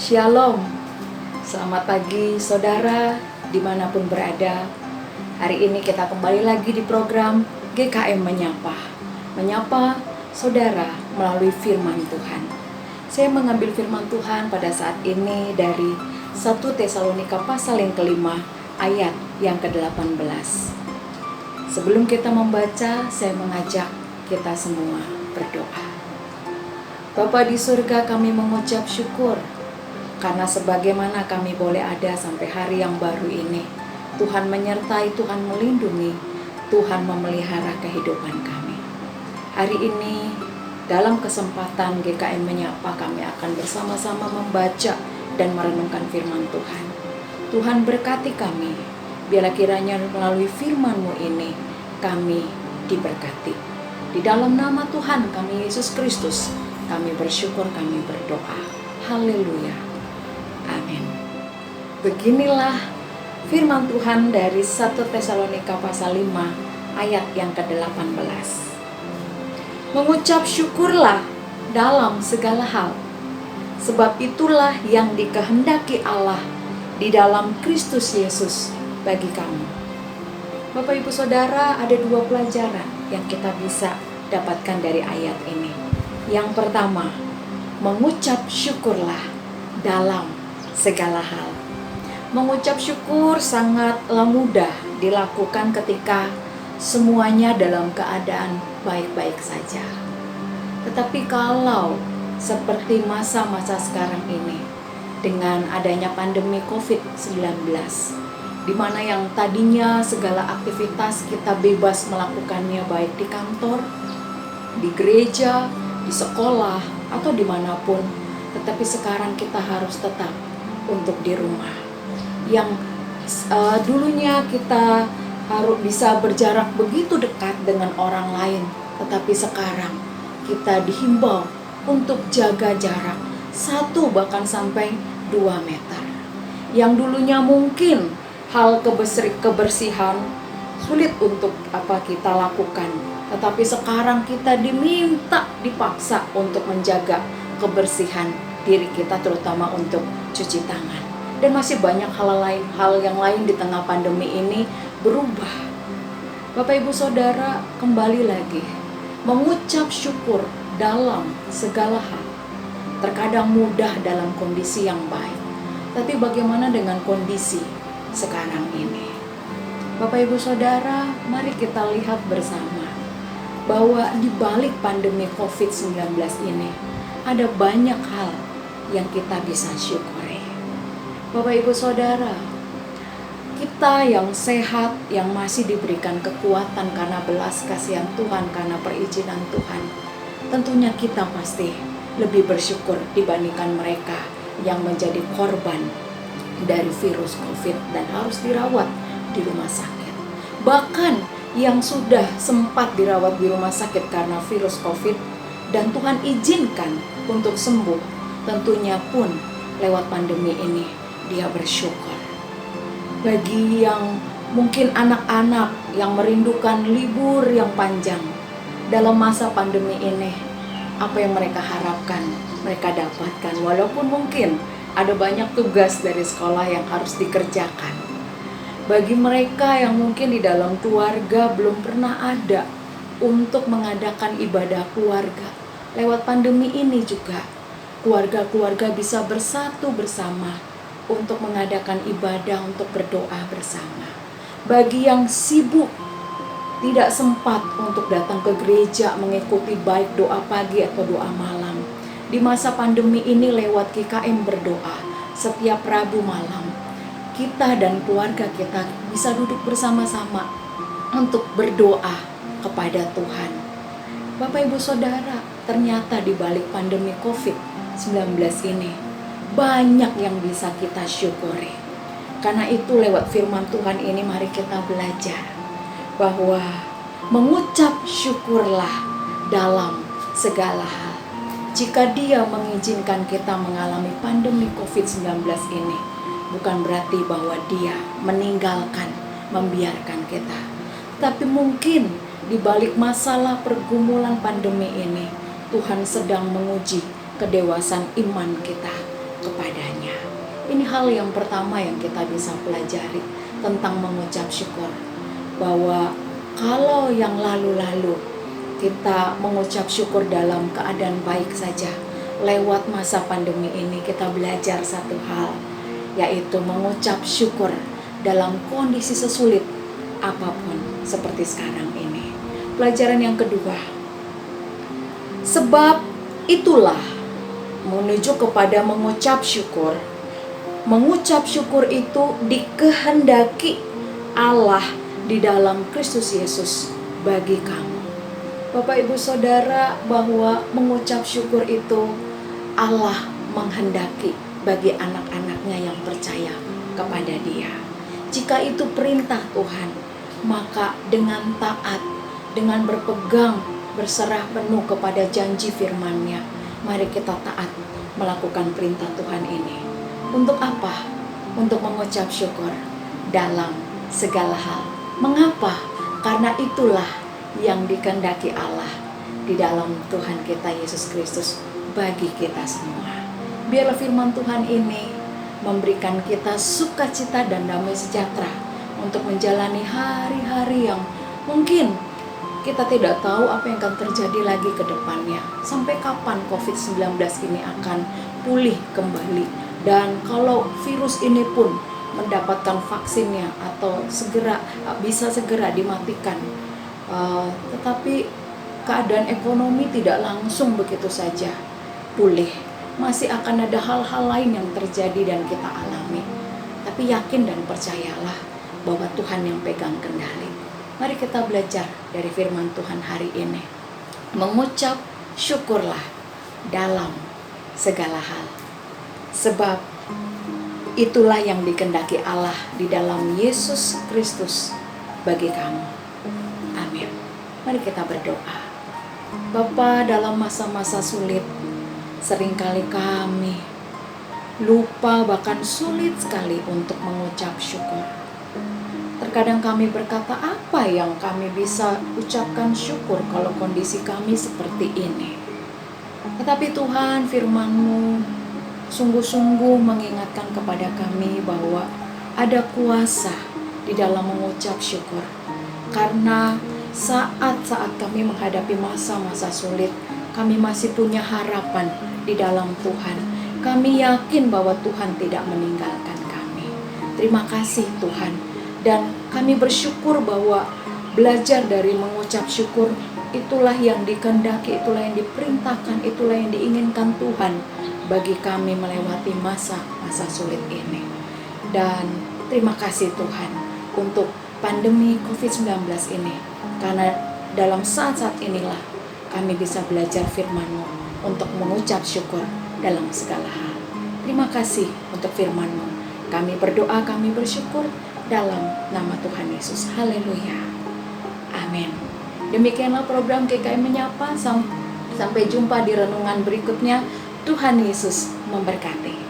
Shalom, selamat pagi saudara dimanapun berada. Hari ini kita kembali lagi di program GKM Menyapa saudara melalui firman Tuhan. Saya mengambil firman Tuhan pada saat ini dari 1 Tesalonika pasal yang kelima ayat yang ke-18. Sebelum kita membaca, saya mengajak kita semua berdoa. Bapa di surga, kami mengucap syukur karena sebagaimana kami boleh ada sampai hari yang baru ini, Tuhan menyertai, Tuhan melindungi, Tuhan memelihara kehidupan kami. Hari ini dalam kesempatan GKM Menyapa, kami akan bersama-sama membaca dan merenungkan firman Tuhan. Tuhan berkati kami, biarlah kiranya melalui firman-Mu ini kami diberkati. Di dalam nama Tuhan kami Yesus Kristus, kami bersyukur, kami berdoa. Haleluya. Amin. Beginilah firman Tuhan dari 1 Tesalonika pasal 5 ayat yang ke-18. Mengucap syukurlah dalam segala hal, sebab itulah yang dikehendaki Allah di dalam Kristus Yesus bagi kamu. Bapak Ibu Saudara, ada dua pelajaran yang kita bisa dapatkan dari ayat ini. Yang pertama, mengucap syukurlah dalam segala hal. Mengucap syukur sangatlah mudah dilakukan ketika semuanya dalam keadaan baik-baik saja. Tetapi kalau seperti masa-masa sekarang ini, dengan adanya pandemi COVID-19, di mana yang tadinya segala aktivitas kita bebas melakukannya baik di kantor, di gereja, di sekolah, atau dimanapun, tetapi sekarang kita harus tetap untuk di rumah. Yang dulunya kita harus bisa berjarak begitu dekat dengan orang lain, tetapi sekarang kita dihimbau untuk jaga jarak 1 bahkan sampai 2 meter. Yang dulunya mungkin hal kebersihan sulit untuk kita lakukan, tetapi sekarang kita dipaksa untuk menjaga kebersihan diri kita, terutama untuk cuci tangan. Dan masih banyak hal yang lain di tengah pandemi ini berubah. Bapak Ibu Saudara, kembali lagi mengucap syukur dalam segala hal. Terkadang mudah dalam kondisi yang baik, tapi bagaimana dengan kondisi sekarang ini? Bapak Ibu Saudara, mari kita lihat bersama bahwa di balik pandemi COVID-19 ini ada banyak hal yang kita bisa syukuri. Bapak Ibu Saudara, kita yang sehat, yang masih diberikan kekuatan karena belas kasihan Tuhan, karena perizinan Tuhan, tentunya kita pasti lebih bersyukur dibandingkan mereka yang menjadi korban dari virus COVID dan harus dirawat di rumah sakit. Bahkan yang sudah sempat dirawat di rumah sakit karena virus COVID dan Tuhan izinkan untuk sembuh, tentunya pun lewat pandemi ini dia bersyukur. Bagi yang mungkin anak-anak yang merindukan libur yang panjang dalam masa pandemi ini, apa yang mereka harapkan mereka dapatkan, walaupun mungkin ada banyak tugas dari sekolah yang harus dikerjakan. Bagi mereka yang mungkin di dalam keluarga belum pernah ada untuk mengadakan ibadah keluarga, lewat pandemi ini juga keluarga-keluarga bisa bersatu bersama untuk mengadakan ibadah, untuk berdoa bersama. Bagi yang sibuk, tidak sempat untuk datang ke gereja mengikuti baik doa pagi atau doa malam, di masa pandemi ini lewat GKM berdoa setiap Rabu malam, kita dan keluarga kita bisa duduk bersama-sama untuk berdoa kepada Tuhan. Bapak Ibu Saudara, ternyata di balik pandemi COVID-19 ini banyak yang bisa kita syukuri. Karena itu lewat firman Tuhan ini mari kita belajar bahwa mengucap syukurlah dalam segala hal. Jika Dia mengizinkan kita mengalami pandemi COVID-19 ini, bukan berarti bahwa Dia meninggalkan, membiarkan kita. Tapi mungkin di balik masalah pergumulan pandemi ini, Tuhan sedang menguji kedewasaan iman kita. kepadanya. Ini hal yang pertama yang kita bisa pelajari tentang mengucap syukur. Bahwa kalau yang lalu-lalu kita mengucap syukur dalam keadaan baik saja, lewat masa pandemi ini kita belajar satu hal, yaitu mengucap syukur dalam kondisi sesulit apapun seperti sekarang ini. Pelajaran yang kedua, sebab itulah menuju kepada mengucap syukur. Mengucap syukur itu dikehendaki Allah di dalam Kristus Yesus bagi kamu. Bapak Ibu Saudara, bahwa mengucap syukur itu Allah menghendaki bagi anak-anaknya yang percaya kepada Dia. Jika itu perintah Tuhan, maka dengan taat, dengan berpegang, berserah penuh kepada janji firman-Nya, mari kita taat melakukan perintah Tuhan ini. Untuk apa? Untuk mengucap syukur dalam segala hal. Mengapa? Karena itulah yang dikehendaki Allah di dalam Tuhan kita Yesus Kristus bagi kita semua. Biarlah firman Tuhan ini memberikan kita sukacita dan damai sejahtera untuk menjalani hari-hari yang mungkin kita tidak tahu apa yang akan terjadi lagi ke depannya. Sampai kapan COVID-19 ini akan pulih kembali. Dan kalau virus ini pun mendapatkan vaksinnya atau bisa segera dimatikan. Tetapi keadaan ekonomi tidak langsung begitu saja pulih. Masih akan ada hal-hal lain yang terjadi dan kita alami. Tapi yakin dan percayalah bahwa Tuhan yang pegang kendali. Mari kita belajar dari firman Tuhan hari ini. Mengucap syukurlah dalam segala hal. Sebab itulah yang dikehendaki Allah di dalam Yesus Kristus bagi kamu. Amin. Mari kita berdoa. Bapa, dalam masa-masa sulit, seringkali kami lupa, bahkan sulit sekali untuk mengucap syukur. Terkadang kami berkata, apa yang kami bisa ucapkan syukur kalau kondisi kami seperti ini? Tetapi Tuhan, firman-Mu sungguh-sungguh mengingatkan kepada kami bahwa ada kuasa di dalam mengucap syukur. Karena saat-saat kami menghadapi masa-masa sulit, kami masih punya harapan di dalam Tuhan. Kami yakin bahwa Tuhan tidak meninggalkan kami. Terima kasih Tuhan. Dan kami bersyukur bahwa belajar dari mengucap syukur itulah yang dikehendaki, itulah yang diperintahkan, itulah yang diinginkan Tuhan bagi kami melewati masa-masa sulit ini. Dan terima kasih Tuhan untuk pandemi COVID-19 ini. Karena dalam saat-saat inilah kami bisa belajar firman-Mu untuk mengucap syukur dalam segala hal. Terima kasih untuk firman-Mu. Kami berdoa, kami bersyukur dalam nama Tuhan Yesus. Haleluya. Amin. Demikianlah program GKI Menyapa. Sampai jumpa di renungan berikutnya. Tuhan Yesus memberkati.